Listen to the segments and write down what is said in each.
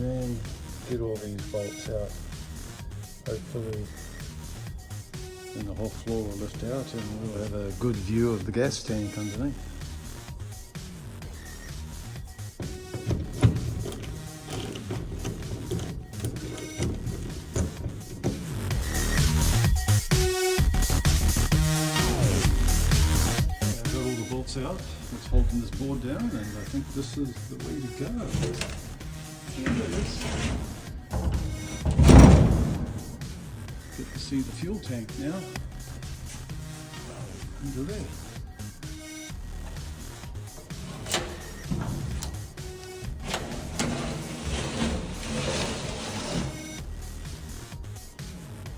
then get all these bolts out. Hopefully then the whole floor will lift out and we'll have a good view of the gas tank underneath. I've got all the bolts out. It's holding this board down, and I think this is the way to go. Here it is. Get to see the fuel tank now. Under there.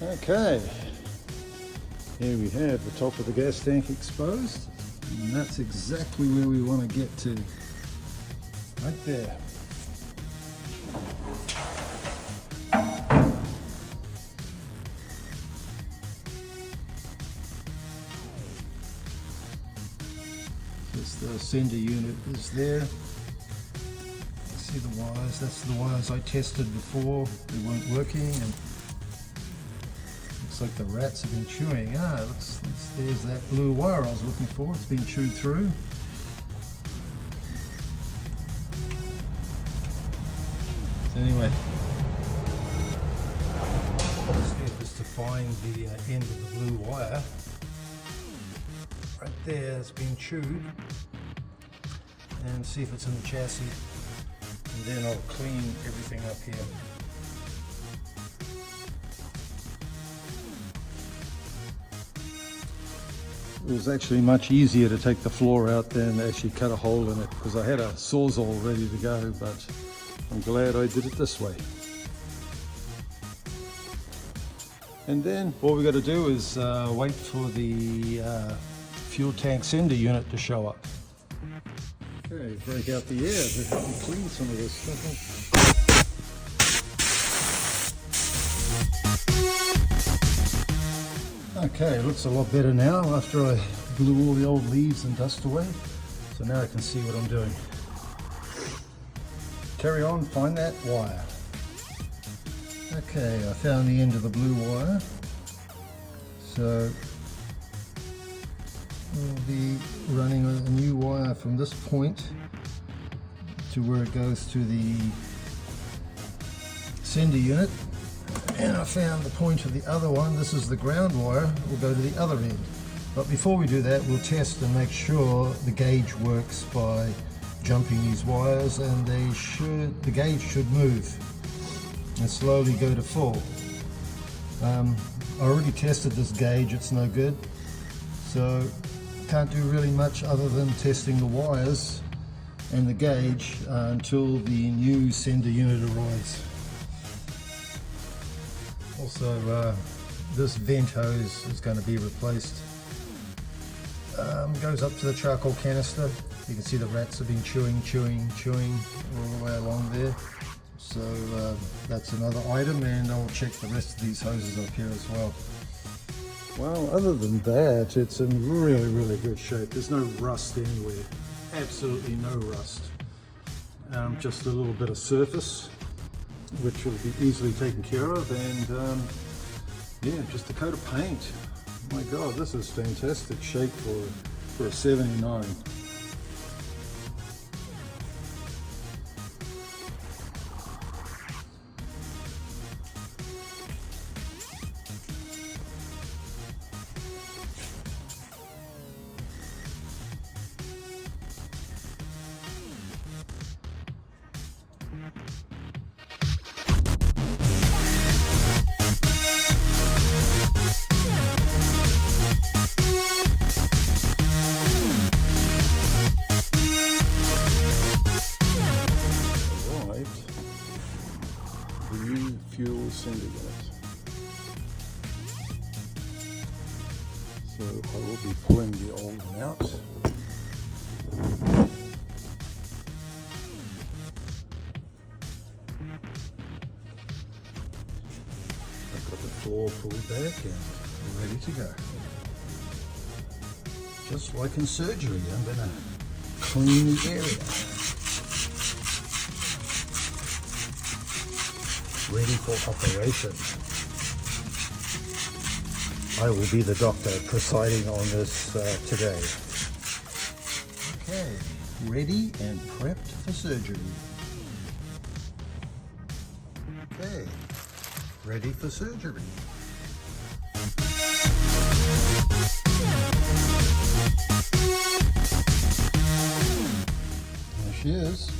Okay, here we have the top of the gas tank exposed, and that's exactly where we want to get to, right there. The sender unit is there. See the wires, that's the wires I tested before, they weren't working, and looks like the rats have been chewing. There's that blue wire I was looking for, it's been chewed through. So anyway, the step is to find the end of the blue wire. Right there, it's been chewed, and see if it's in the chassis, and then I'll clean everything up here. It was actually much easier to take the floor out than actually cut a hole in it, because I had a sawzall ready to go, but I'm glad I did it this way. And then all we got to do is wait for the fuel tank sender unit to show up. Okay, break out the air to help me clean some of this stuff. Okay, it looks a lot better now after I blew all the old leaves and dust away. So now I can see what I'm doing. Carry on, find that wire. Okay, I found the end of the blue wire. So we'll be running a new wire from this point to where it goes to the sender unit, and I found the point of the other one. This is the ground wire, will go to the other end. But before we do that, we'll test and make sure the gauge works by jumping these wires, and the gauge should move and slowly go to full. I already tested this gauge, it's no good, so can't do really much other than testing the wires and the gauge until the new sender unit arrives. Also, this vent hose is going to be replaced. Goes up to the charcoal canister. You can see the rats have been chewing all the way along there. So that's another item, and I'll check the rest of these hoses up here as well. Well, other than that, it's in really good shape. There's no rust anywhere, absolutely no rust. Just a little bit of surface, which will be easily taken care of, and yeah, just a coat of paint. My God, this is fantastic shape for a 79. Fuel sender unit. So I will be pulling the old one out. I've got the floor pulled back and ready to go. Just like in surgery, I'm going to clean the area. ready for operation. I will be the doctor presiding on this today. Okay, ready and prepped for surgery. Okay, ready for surgery. There she is.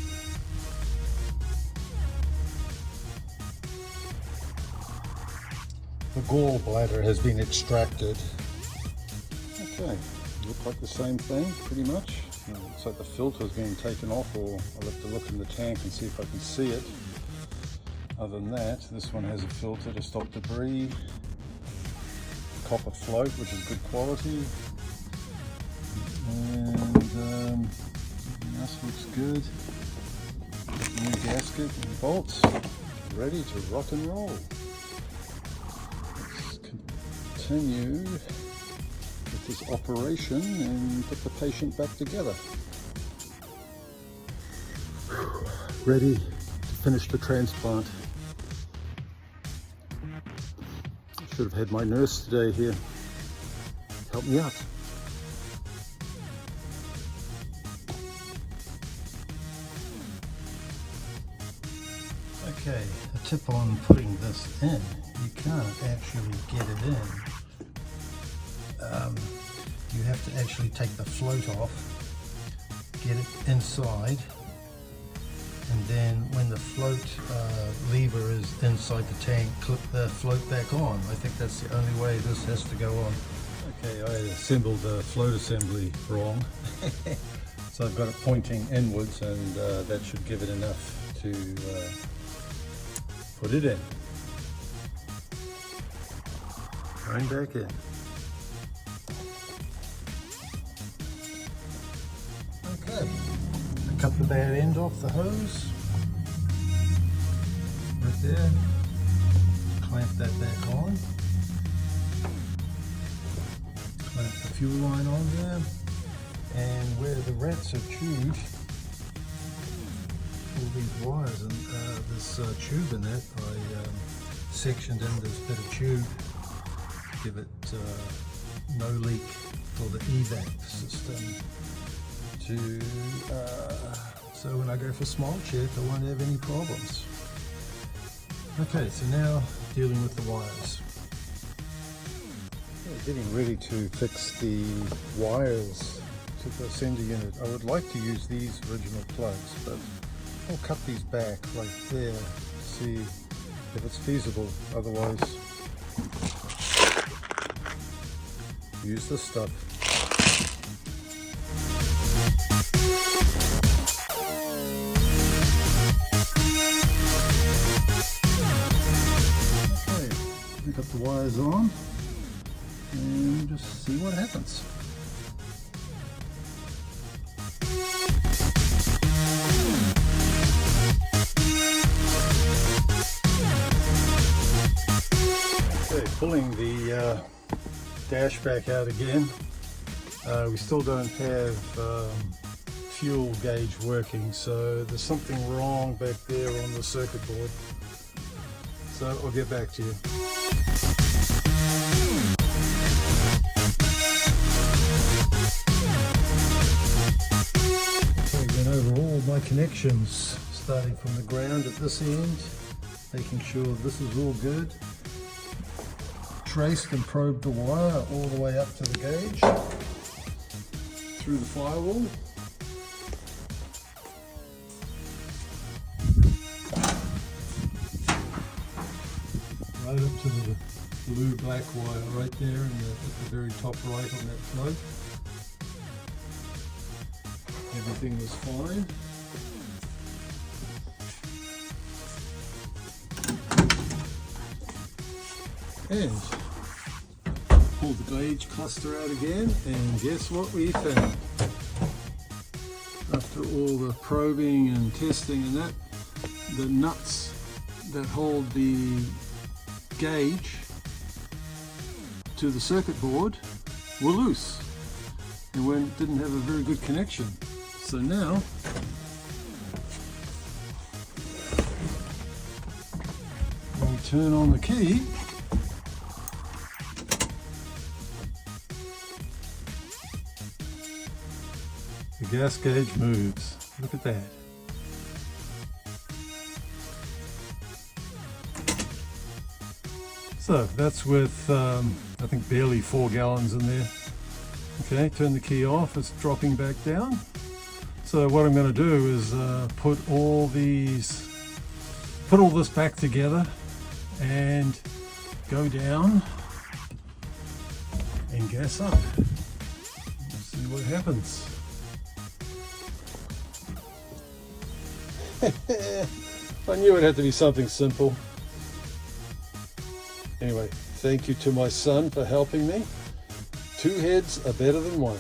The gallbladder has been extracted. Okay, look like the same thing pretty much. Looks like the filter has been taken off, or I'll have to look in the tank and see if I can see it. Other than that, this one has a filter to stop debris. Copper float, which is good quality. And everything else looks good. New gasket and bolts, ready to rock and roll. Let's continue with this operation and put the patient back together. Ready to finish the transplant. Should have had my nurse today here help me out. Okay, a tip on putting this in. You can't actually get it in. You have to actually take the float off, get it inside, and then when the float lever is inside the tank, clip the float back on. I think that's the only way this has to go on. Okay, I assembled the float assembly wrong. So I've got it pointing inwards, and that should give it enough to put it in. Going back in. Okay, I cut the bad end off the hose. Right there. Clamp that back on. Clamp the fuel line on there. And where the rats are chewed, all these wires and this tube in that, I sectioned in this bit of tube, give it no leak for the evac system, so when I go for small check I won't have any problems. Okay, so now dealing with the wires. Okay, getting ready to fix the wires to the sender unit. I would like to use these original plugs, but I'll cut these back right there, see if it's feasible. Otherwise, use this stuff. Okay, pick up the wires on and just see what happens. Pulling the dash back out again. We still don't have fuel gauge working, so there's something wrong back there on the circuit board. So I'll get back to you. Okay, went over all my connections, starting from the ground at this end, making sure this is all good. Traced and probed the wire all the way up to the gauge, through the firewall. Right up to the blue black wire right there at the very top right on that float. Everything was fine. And pull the gauge cluster out again, and guess what we found? After all the probing and testing and that, the nuts that hold the gauge to the circuit board were loose and didn't have a very good connection. So now turn on the key, the gas gauge moves. Look at that. So that's with I think barely 4 gallons in there. Okay, turn the key off, it's dropping back down. So what I'm going to do is put all this back together and go down and gas up. We'll see what happens. I knew it had to be something simple. Anyway, thank you to my son for helping me. 2 heads are better than 1.